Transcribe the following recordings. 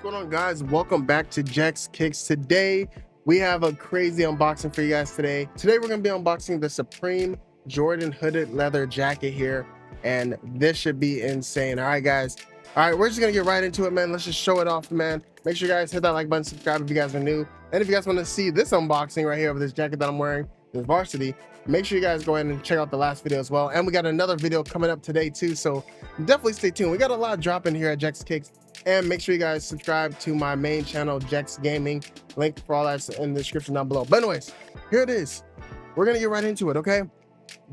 going on, guys? Welcome back to JECS. Today we have a crazy unboxing for you guys. Today we're going to be unboxing the Supreme Jordan hooded leather jacket here, and this should be insane. All right, guys. All right, we're just gonna get right into it, man. Let's just show it off, man. Make sure you guys hit that like button, subscribe if you guys are new, and if you guys want to see this unboxing right here of this jacket that I'm wearing, this varsity, make sure you guys go ahead and check out the last video as well. And we got another video coming up today too, so definitely stay tuned. We got a lot dropping here at JECS. And make sure you guys subscribe to my main channel, JECS Gaming. Link for all that's in the description down below. But anyways, here it is. We're gonna get right into it, okay?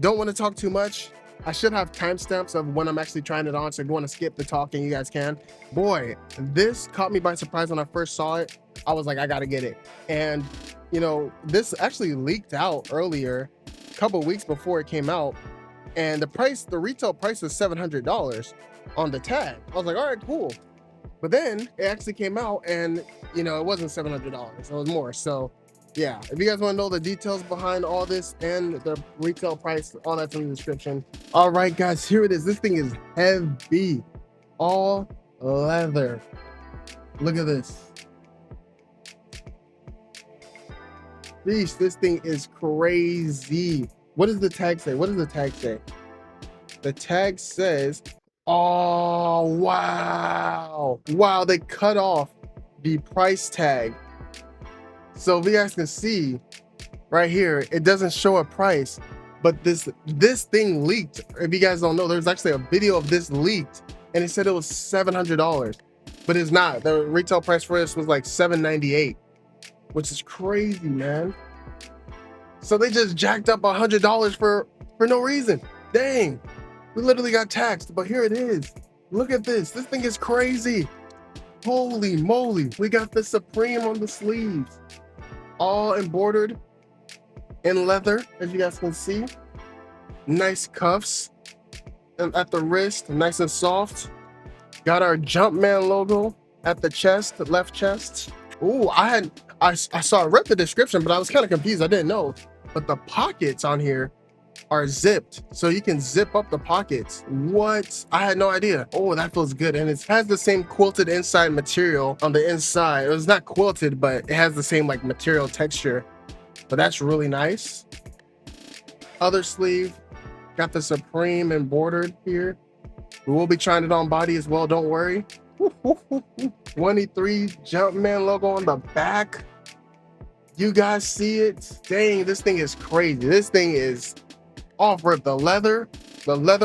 Don't want to talk too much. I should have timestamps of when I'm actually trying it on, so if you want to skip the talking, you guys can. Boy, this caught me by surprise when I first saw it. I was like, I gotta get it. And you know, this actually leaked out earlier, a couple weeks before it came out, and the retail price was $700 on the tag. I was like, all right, cool. But then it actually came out and, you know, it wasn't $700. It was more. So, yeah, if you guys want to know the details behind all this and the retail price, all that's in the description. All right, guys, here it is. This thing is heavy. All leather. Look at this. Jeez, this thing is crazy. What does the tag say? What does the tag say? The tag says... Oh, wow. Wow, they cut off the price tag. So if you guys can see right here, it doesn't show a price, but this thing leaked. If you guys don't know, there's actually a video of this leaked and it said it was $700, but it's not. The retail price for this was like $798, which is crazy, man. So they just jacked up $100 for no reason. Dang. We literally got taxed, but here it is. Look at this. This thing is crazy. Holy moly. We got the Supreme on the sleeves. All embroidered in leather, as you guys can see. Nice cuffs. And at the wrist, nice and soft. Got our Jumpman logo at the chest, the left chest. Ooh, I read the description, but I was kind of confused. I didn't know. But the pockets on here are zipped, so you can zip up the pockets. What? I had no idea. Oh, that feels good. And it has the same quilted inside material on the inside. It was not quilted, but it has the same like material texture, but that's really nice. Other sleeve, got the Supreme embroidered here. We will be trying it on body as well, don't worry. 23 Jumpman logo on the back. You guys see it? Dang, this thing is crazy. This thing is off rip. The leather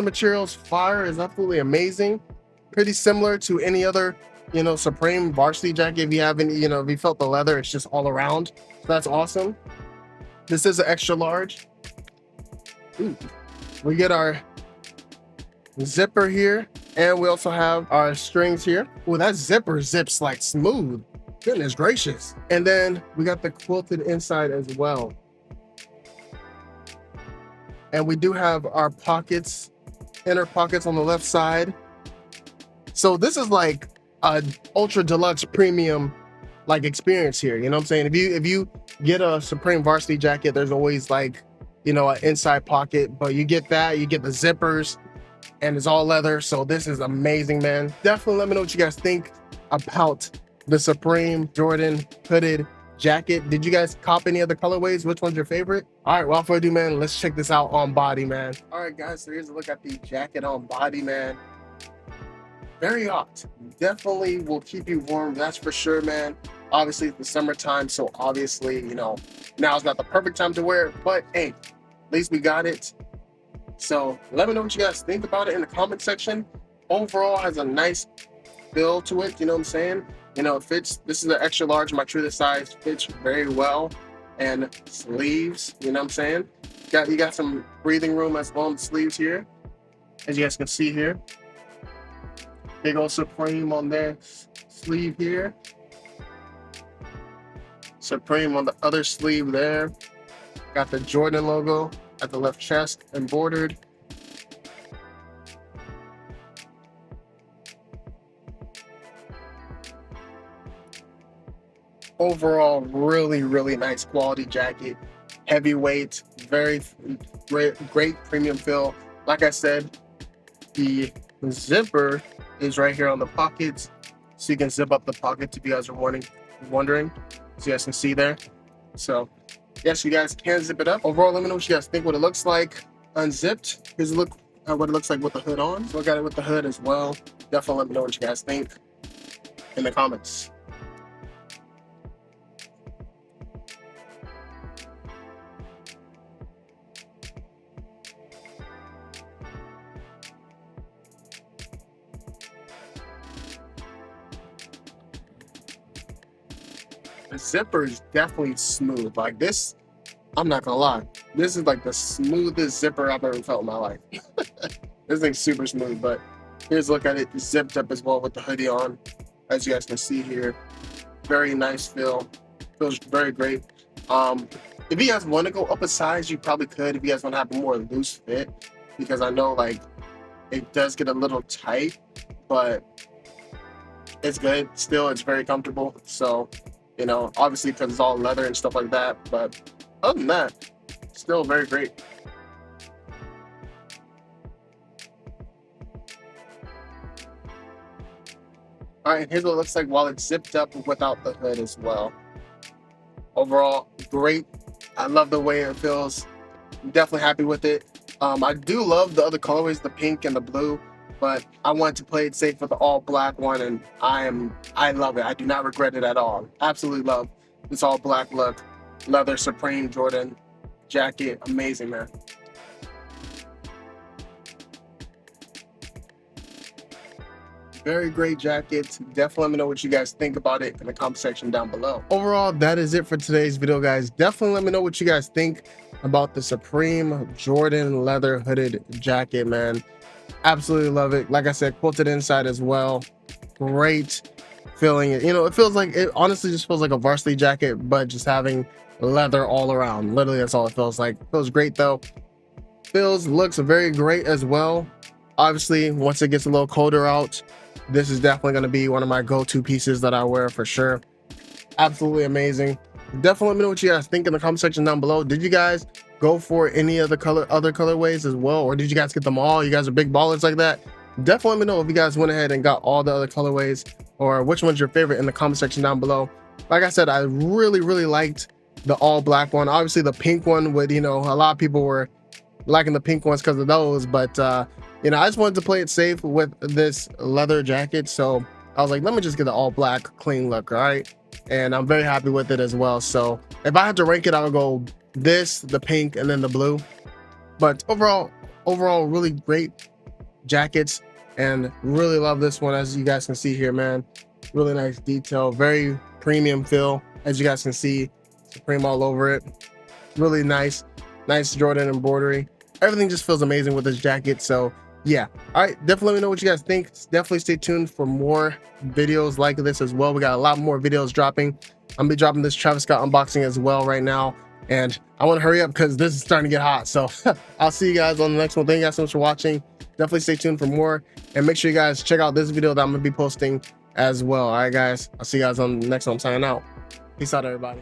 materials, fire, is absolutely amazing. Pretty similar to any other, you know, Supreme varsity jacket. If you haven't, you know, if you felt the leather, it's just all around. So that's awesome. This is an extra large. Ooh. We get our zipper here, and we also have our strings here. Well, that zipper zips like smooth. Goodness gracious. And then we got the quilted inside as well. And we do have our pockets, inner pockets on the left side. So this is like a ultra deluxe premium like experience here. You know what I'm saying? If you get a Supreme varsity jacket, there's always like, you know, an inside pocket, but you get that, you get the zippers, and it's all leather. So this is amazing, man. Definitely let me know what you guys think about the Supreme Jordan hooded jacket. Did you guys cop any other colorways? Which one's your favorite? All right, without further ado, man, let's check this out on body, man. All right, guys, so here's a look at the jacket on body, man. Very hot. Definitely will keep you warm, that's for sure, man. Obviously it's the summertime, so obviously, you know, now's not the perfect time to wear it, but hey, at least we got it. So let me know what you guys think about it in the comment section. Overall, has a nice feel to it, you know what I'm saying? You know, it fits. This is an extra large, my true to size, fits very well. And sleeves, you know what I'm saying? You got some breathing room as well on the sleeves here, as you guys can see here. Big old Supreme on their sleeve here. Supreme on the other sleeve there. Got the Jordan logo at the left chest, embroidered. Overall, really nice quality jacket. Heavyweight, very great premium feel. Like I said, the zipper is right here on the pockets. so you can zip up the pocket if you guys are wondering. So you guys can see there. So yes, you guys can zip it up. Overall, let me know what you guys think, what it looks like unzipped. Here's a look at what it looks like with the hood on. So look at it with the hood as well. Definitely let me know what you guys think in the comments. The zipper is definitely smooth. Like this, I'm not gonna lie, this is like the smoothest zipper I've ever felt in my life. This thing's super smooth, but here's a look at it zipped up as well with the hoodie on. As you guys can see here, very nice feel. Feels very great. If you guys want to go up a size, you probably could. If you guys want to have a more loose fit, because I know like it does get a little tight, but it's good. Still, it's very comfortable. So, you know, obviously because it's all leather and stuff like that. But other than that, still very great. All right, here's what it looks like while it's zipped up without the hood as well. Overall, great. I love the way it feels. I'm definitely happy with it. I do love the other colorways, the pink and the blue, but I wanted to play it safe with the all black one, and I love it. I do not regret it at all. Absolutely love this all black look. Leather Supreme Jordan jacket, amazing, man. Very great jacket. Definitely let me know what you guys think about it in the comment section down below. Overall, that is it for today's video, guys. Definitely let me know what you guys think about the Supreme Jordan leather hooded jacket, man. Absolutely love it. Like I said, quilted inside as well. Great feeling. You know, it feels like, it honestly just feels like a varsity jacket, but just having leather all around. Literally, that's all it feels like. Feels great though. Looks very great as well. Obviously, once it gets a little colder out, this is definitely going to be one of my go-to pieces that I wear for sure. Absolutely amazing. Definitely let me know what you guys think in the comment section down below. Did you guys go for any other colorways as well, or did you guys get them all? You guys are big ballers like that. Definitely let me know if you guys went ahead and got all the other colorways, or which one's your favorite in the comment section down below. Like I said, I really liked the all black one. Obviously the pink one would, you know, a lot of people were liking the pink ones because of those, but you know, I just wanted to play it safe with this leather jacket, so I was like, let me just get the all black clean look. All right, and I'm very happy with it as well. So if I had to rank it, I would go this, the pink, and then the blue. But overall really great jackets, and really love this one. As you guys can see here, man, really nice detail, very premium feel. As you guys can see, Supreme all over it. Really nice Jordan embroidery. Everything just feels amazing with this jacket. So yeah, all right, definitely let me know what you guys think. Definitely stay tuned for more videos like this as well. We got a lot more videos dropping. I'm gonna be dropping this Travis Scott unboxing as well right now, and I want to hurry up because this is starting to get hot. So I'll see you guys on the next one. Thank you guys so much for watching. Definitely stay tuned for more, and make sure you guys check out this video that I'm gonna be posting as well. All right, guys, I'll see you guys on the next one. I'm signing out. Peace out, everybody.